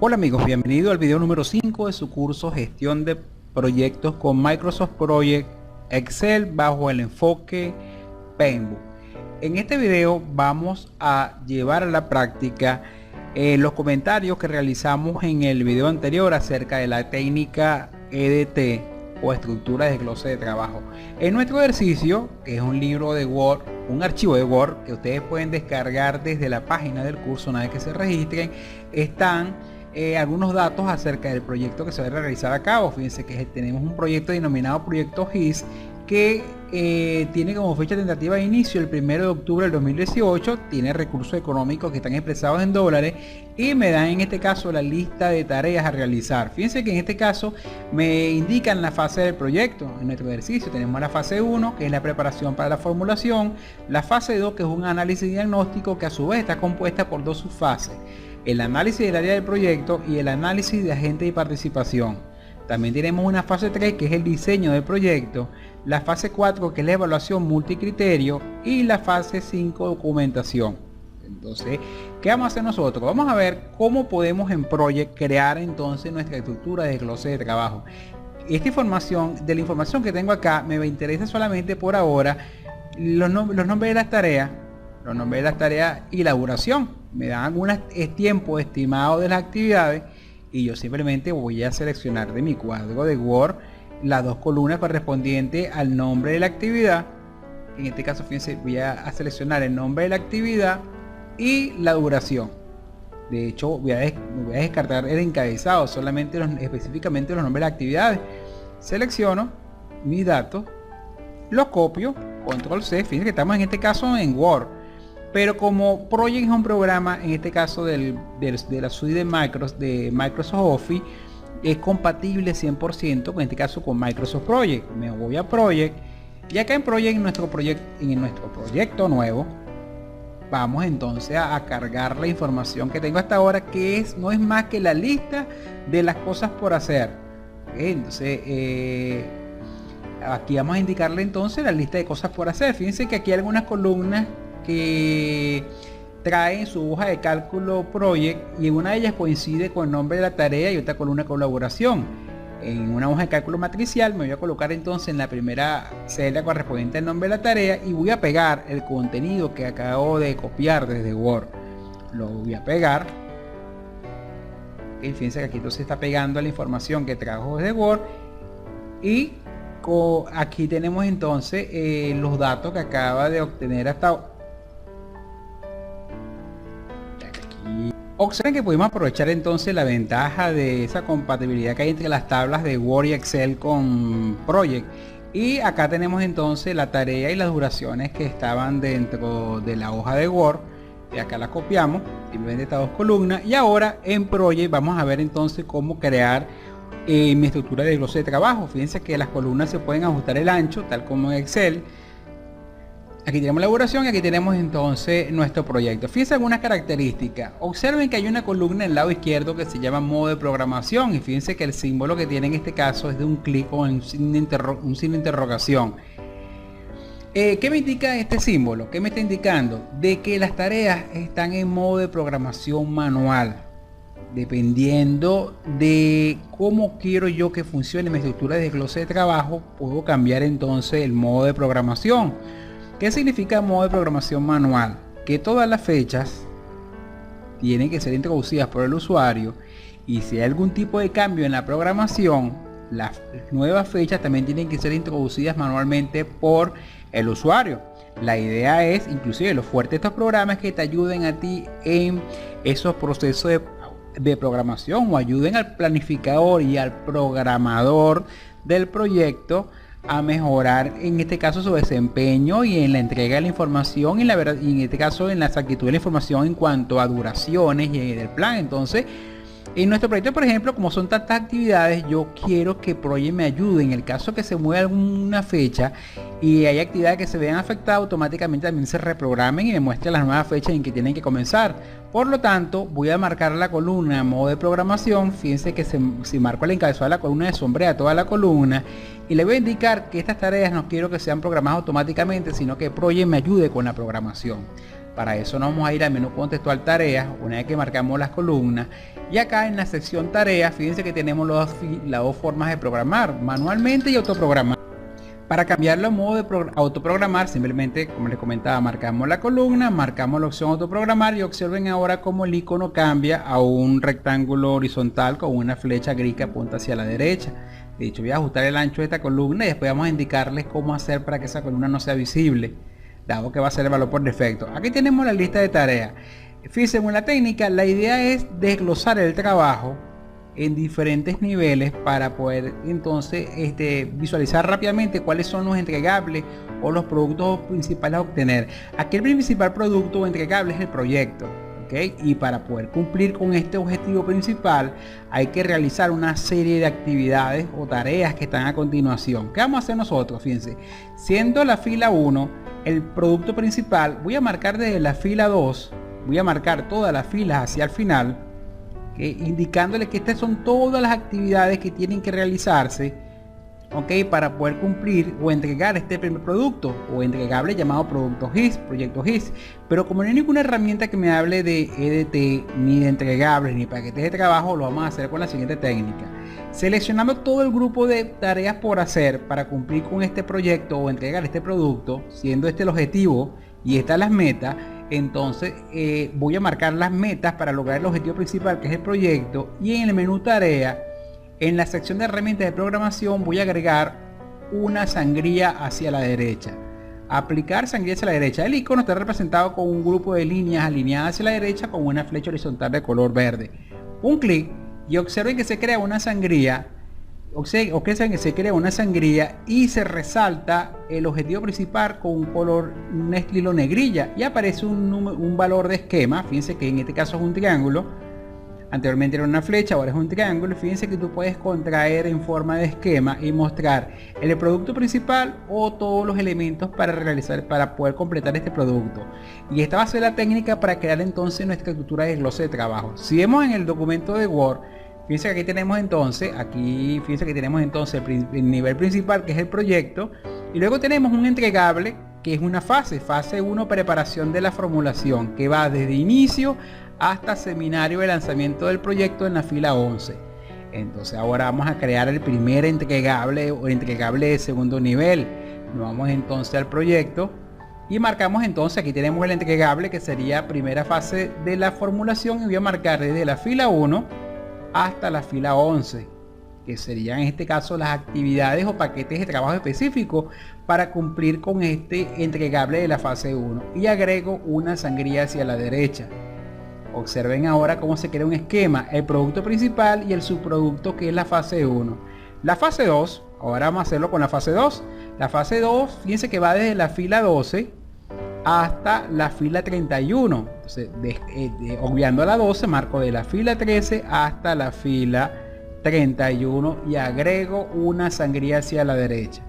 Hola amigos, bienvenido al video número 5 de su curso Gestión de Proyectos con Microsoft Project Excel bajo el enfoque Paintbook. En este video vamos a llevar a la práctica los comentarios que realizamos en el video anterior acerca de la técnica EDT o estructura de desglose de trabajo. En nuestro ejercicio, que es un libro de Word, un archivo de Word que ustedes pueden descargar desde la página del curso una vez que se registren, están algunos datos acerca del proyecto que se va a realizar a cabo. Fíjense que tenemos un proyecto denominado Proyecto GIS que tiene como fecha tentativa de inicio el 1 de octubre del 2018, tiene recursos económicos que están expresados en dólares y me dan en este caso la lista de tareas a realizar. Fíjense que en este caso me indican la fase del proyecto. En nuestro ejercicio tenemos la fase 1, que es la preparación para la formulación, la fase 2, que es un análisis diagnóstico que a su vez está compuesta por dos subfases: el análisis del área del proyecto y el análisis de agente y participación. También tenemos una fase 3, que es el diseño del proyecto, la fase 4, que es la evaluación multicriterio, y la fase 5, documentación. Entonces, ¿qué vamos a hacer nosotros? Vamos a ver cómo podemos en Project crear entonces nuestra estructura de desglose de trabajo. Esta información, de la información que tengo acá, me interesa solamente por ahora los nombres de las tareas, y la duración. Me dan algún tiempo estimado de las actividades y yo simplemente voy a seleccionar de mi cuadro de Word las dos columnas correspondientes al nombre de la actividad. En este caso, fíjense, voy a seleccionar el nombre de la actividad y la duración. De hecho, voy a descartar el encabezado, solamente específicamente los nombres de las actividades. Selecciono mis datos, los copio, control C. Fíjense que estamos en este caso en Word, pero como Project es un programa, en este caso de la suite de Microsoft Office, es compatible 100% en este caso con Microsoft Project. Me voy a Project y acá en Project, en nuestro proyecto nuevo, vamos entonces a cargar la información que tengo hasta ahora, que no es más que la lista de las cosas por hacer. Entonces aquí vamos a indicarle entonces la lista de cosas por hacer. Fíjense que aquí hay algunas columnas que trae en su hoja de cálculo Project, y en una de ellas coincide con el nombre de la tarea y otra columna colaboración. En una hoja de cálculo matricial me voy a colocar entonces en la primera celda correspondiente al nombre de la tarea y voy a pegar el contenido que acabo de copiar desde Word. Lo voy a pegar y fíjense que aquí entonces está pegando la información que trajo desde Word, y aquí tenemos entonces los datos que acaba de obtener hasta ahora. Observen que pudimos aprovechar entonces la ventaja de esa compatibilidad que hay entre las tablas de Word y Excel con Project. Y acá tenemos entonces la tarea y las duraciones que estaban dentro de la hoja de Word, y acá la copiamos, simplemente estas dos columnas. Y ahora en Project vamos a ver entonces cómo crear mi estructura de desglose de trabajo. Fíjense que las columnas se pueden ajustar el ancho, tal como en Excel. Aquí tenemos la duración y aquí tenemos entonces nuestro proyecto. Fíjense algunas características. Observen que hay una columna en el lado izquierdo que se llama modo de programación, y fíjense que el símbolo que tiene en este caso es de un clic o un signo de interrogación. ¿Qué me indica este símbolo? ¿Qué me está indicando? De que las tareas están en modo de programación manual. Dependiendo de cómo quiero yo que funcione mi estructura de desglose de trabajo, puedo cambiar entonces el modo de programación. ¿Qué significa modo de programación manual? Que todas las fechas tienen que ser introducidas por el usuario, y si hay algún tipo de cambio en la programación, las nuevas fechas también tienen que ser introducidas manualmente por el usuario. La idea es, inclusive lo fuerte de estos programas, que te ayuden a ti en esos procesos de programación, o ayuden al planificador y al programador del proyecto a mejorar en este caso su desempeño y en la entrega de la información, y en este caso en la exactitud de la información en cuanto a duraciones y del plan. Entonces, en nuestro proyecto, por ejemplo, como son tantas actividades, yo quiero que Project me ayude en el caso que se mueva alguna fecha y hay actividades que se vean afectadas, automáticamente también se reprogramen y me muestre las nuevas fechas en que tienen que comenzar. Por lo tanto, voy a marcar la columna modo de programación. Fíjense que si marco el encabezado de la columna, sombrea toda la columna, y le voy a indicar que estas tareas no quiero que sean programadas automáticamente, sino que Project me ayude con la programación. Para eso nos vamos a ir al menú contextual tareas, una vez que marcamos las columnas, y acá en la sección tareas, fíjense que tenemos las dos formas de programar, manualmente y autoprogramar. Para cambiarlo a modo de autoprogramar, simplemente, como les comentaba, marcamos la columna, marcamos la opción autoprogramar y observen ahora cómo el icono cambia a un rectángulo horizontal con una flecha gris que apunta hacia la derecha. De hecho, voy a ajustar el ancho de esta columna y después vamos a indicarles cómo hacer para que esa columna no sea visible, dado que va a ser el valor por defecto. Aquí tenemos la lista de tareas. Fíjense, en la técnica, la idea es desglosar el trabajo en diferentes niveles para poder entonces visualizar rápidamente cuáles son los entregables o los productos principales a obtener. Aquí el principal producto o entregable es el proyecto, ¿okay? Y para poder cumplir con este objetivo principal hay que realizar una serie de actividades o tareas que están a continuación. ¿Qué vamos a hacer nosotros? Fíjense, siendo la fila 1 el producto principal, voy a marcar desde la fila 2, voy a marcar todas las filas hacia el final, indicándole que estas son todas las actividades que tienen que realizarse, para poder cumplir o entregar este primer producto o entregable llamado proyecto GIS. Pero como no hay ninguna herramienta que me hable de EDT, ni de entregables, ni paquetes de trabajo, lo vamos a hacer con la siguiente técnica. Seleccionando todo el grupo de tareas por hacer para cumplir con este proyecto o entregar este producto, siendo este el objetivo y estas las metas, entonces voy a marcar las metas para lograr el objetivo principal, que es el proyecto, y en el menú tarea, en la sección de herramientas de programación, voy a agregar una sangría hacia la derecha. Aplicar sangría hacia la derecha. El icono está representado con un grupo de líneas alineadas hacia la derecha con una flecha horizontal de color verde. Un clic y observen que se crea una sangría. Observen que se crea una sangría y se resalta el objetivo principal con un estilo negrilla y aparece un valor de esquema. Fíjense que en este caso es un triángulo. Anteriormente era una flecha, ahora es un triángulo. Fíjense que tú puedes contraer en forma de esquema y mostrar el producto principal o todos los elementos para poder completar este producto. Y esta va a ser la técnica para crear entonces nuestra estructura de desglose de trabajo. Si vemos en el documento de Word, fíjense que aquí tenemos entonces, el nivel principal, que es el proyecto, y luego tenemos un entregable que es una fase 1, preparación de la formulación, que va desde inicio hasta seminario de lanzamiento del proyecto en la fila 11. Entonces ahora vamos a crear el primer entregable o entregable de segundo nivel. Nos vamos entonces al proyecto y marcamos entonces, aquí tenemos el entregable que sería primera fase de la formulación, y voy a marcar desde la fila 1 hasta la fila 11, que serían en este caso las actividades o paquetes de trabajo específicos para cumplir con este entregable de la fase 1, y agrego una sangría hacia la derecha. Observen ahora cómo se crea un esquema, el producto principal y el subproducto, que es la fase 1. La fase 2, ahora vamos a hacerlo con la fase 2. La fase 2, fíjense que va desde la fila 12 hasta la fila 31. Entonces, obviando la 12, marco de la fila 13 hasta la fila 31 y agrego una sangría hacia la derecha.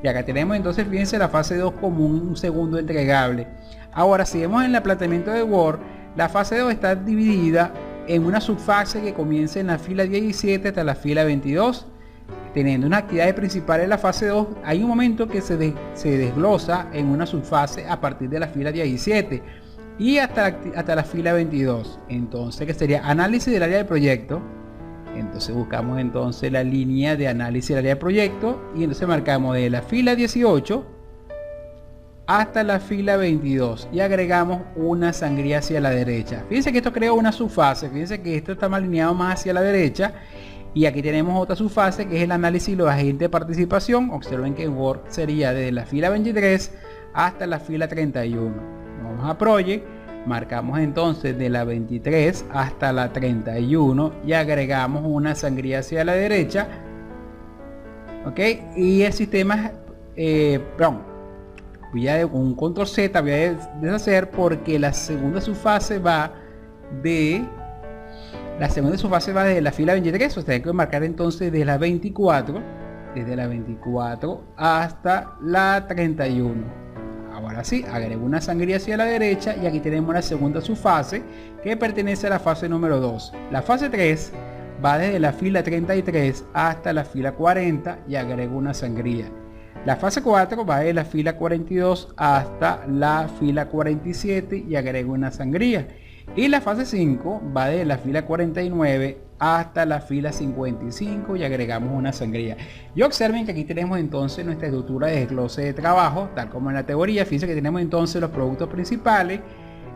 Y acá tenemos entonces, fíjense, la fase 2 como un segundo entregable. Ahora, si vemos en el planteamiento de Word, la fase 2 está dividida en una subfase que comienza en la fila 17 hasta la fila 22. Teniendo una actividad principal en la fase 2, hay un momento que se desglosa en una subfase a partir de la fila 17 y hasta la fila 22. Entonces, que sería análisis del área del proyecto. Entonces buscamos entonces la línea de análisis del área del proyecto y entonces marcamos de la fila 18 hasta la fila 22 y agregamos una sangría hacia la derecha. Fíjense que esto crea una subfase. Fíjense que esto está más alineado más hacia la derecha. Y aquí tenemos otra subfase, que es el análisis y los agentes de participación. Observen que en Word sería desde la fila 23 hasta la fila 31. Vamos a Project, marcamos entonces de la 23 hasta la 31 y agregamos una sangría hacia la derecha. Ok, y el sistema, voy a con un control Z, voy a deshacer porque la segunda subfase va desde la fila 23, o sea, hay que marcar entonces desde la 24 hasta la 31. Ahora sí, agrego una sangría hacia la derecha y aquí tenemos la segunda subfase que pertenece a la fase número 2. La fase 3 va desde la fila 33 hasta la fila 40 y agrego una sangría. La fase 4 va de la fila 42 hasta la fila 47 y agrego una sangría. Y la fase 5 va de la fila 49 hasta la fila 55 y agregamos una sangría. Y observen que aquí tenemos entonces nuestra estructura de desglose de trabajo, tal como en la teoría. Fíjense que tenemos entonces los productos principales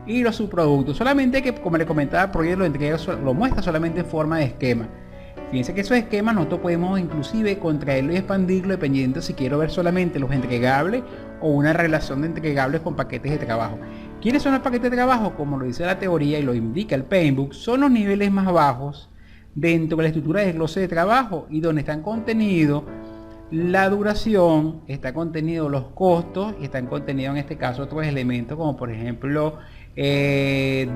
y los subproductos. Solamente que, como le comentaba, el proyecto lo muestra solamente en forma de esquema. Fíjense que esos esquemas nosotros podemos inclusive contraerlo y expandirlo dependiendo si quiero ver solamente los entregables o una relación de entregables con paquetes de trabajo. ¿Quiénes son los paquetes de trabajo? Como lo dice la teoría y lo indica el Paintbook, son los niveles más bajos dentro de la estructura de desglose de trabajo y donde están contenidos la duración, está contenido los costos y están contenidos en este caso otros elementos como por ejemplo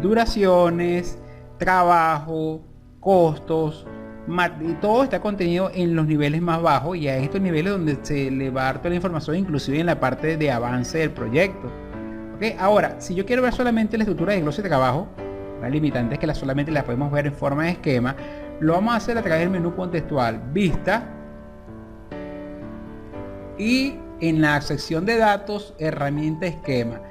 duraciones, trabajo, costos, y todo está contenido en los niveles más bajos y a estos niveles donde se le va a dar toda la información, inclusive en la parte de avance del proyecto. ¿Okay? Ahora, si yo quiero ver solamente la estructura de desglose de trabajo, la limitante es que solamente la podemos ver en forma de esquema, lo vamos a hacer a través del menú contextual Vista y en la sección de datos Herramienta Esquema.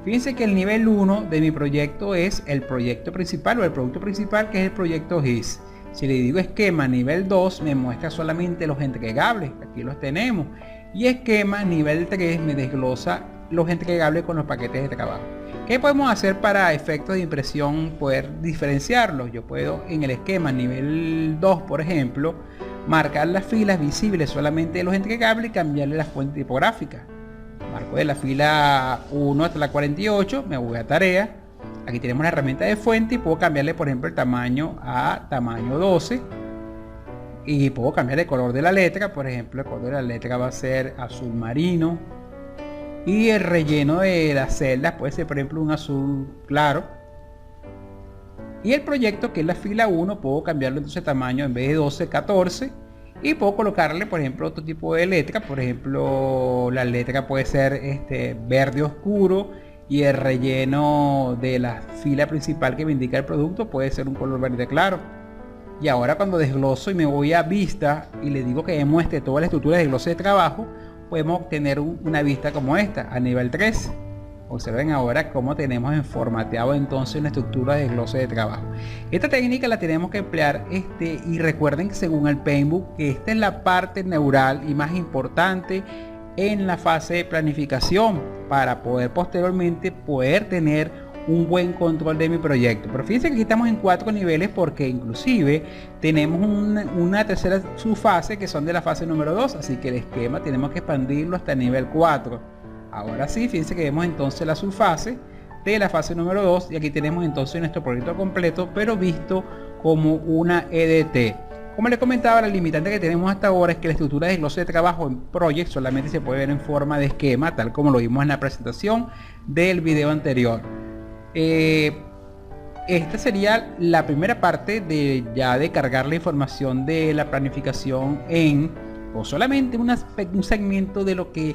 Fíjense que el nivel 1 de mi proyecto es el proyecto principal o el producto principal, que es el proyecto GIS. Si le digo esquema nivel 2 me muestra solamente los entregables, aquí los tenemos, y esquema nivel 3 me desglosa los entregables con los paquetes de trabajo. ¿Qué podemos hacer para efectos de impresión poder diferenciarlos? Yo puedo en el esquema nivel 2 por ejemplo marcar las filas visibles solamente de los entregables y cambiarle la fuente tipográfica. Marco de la fila 1 hasta la 48, me voy a tarea. Aquí tenemos la herramienta de fuente y puedo cambiarle por ejemplo el tamaño a tamaño 12 y puedo cambiar el color de la letra. Por ejemplo, el color de la letra va a ser azul marino y el relleno de las celdas puede ser por ejemplo un azul claro. Y el proyecto, que es la fila 1, puedo cambiarlo entonces tamaño, en vez de 12, 14, y puedo colocarle por ejemplo otro tipo de letra. Por ejemplo, la letra puede ser verde oscuro y el relleno de la fila principal que me indica el producto puede ser un color verde claro. Y ahora cuando desgloso y me voy a vista y le digo que me muestre toda la estructura de desglose de trabajo, podemos obtener una vista como esta a nivel 3. Observen ahora cómo tenemos formateado entonces una estructura de desglose de trabajo. Esta técnica la tenemos que emplear y recuerden que según el Paintbook que esta es la parte neural y más importante en la fase de planificación para poder posteriormente tener un buen control de mi proyecto. Pero fíjense que aquí estamos en 4 niveles porque inclusive tenemos una tercera subfase que son de la fase número 2, así que el esquema tenemos que expandirlo hasta el nivel 4. Ahora sí, fíjense que vemos entonces la subfase de la fase número 2 y aquí tenemos entonces nuestro proyecto completo pero visto como una EDT. Como les comentaba, la limitante que tenemos hasta ahora es que la estructura de desglose de trabajo en Project solamente se puede ver en forma de esquema, tal como lo vimos en la presentación del video anterior. Esta sería la primera parte de cargar la información de la planificación o solamente un segmento de lo que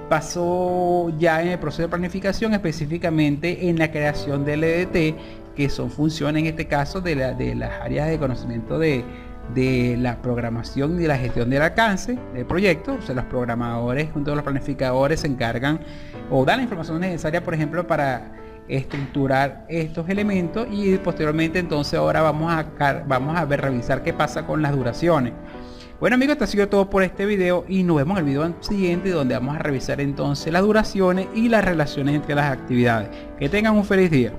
pasó ya en el proceso de planificación, específicamente en la creación del EDT, que son funciones en este caso de las áreas de conocimiento de la programación y de la gestión del alcance del proyecto. O sea, los programadores junto a los planificadores se encargan o dan la información necesaria, por ejemplo, para estructurar estos elementos y posteriormente entonces ahora vamos a revisar qué pasa con las duraciones. Bueno amigos, esto ha sido todo por este video y nos vemos en el video siguiente donde vamos a revisar entonces las duraciones y las relaciones entre las actividades. Que tengan un feliz día.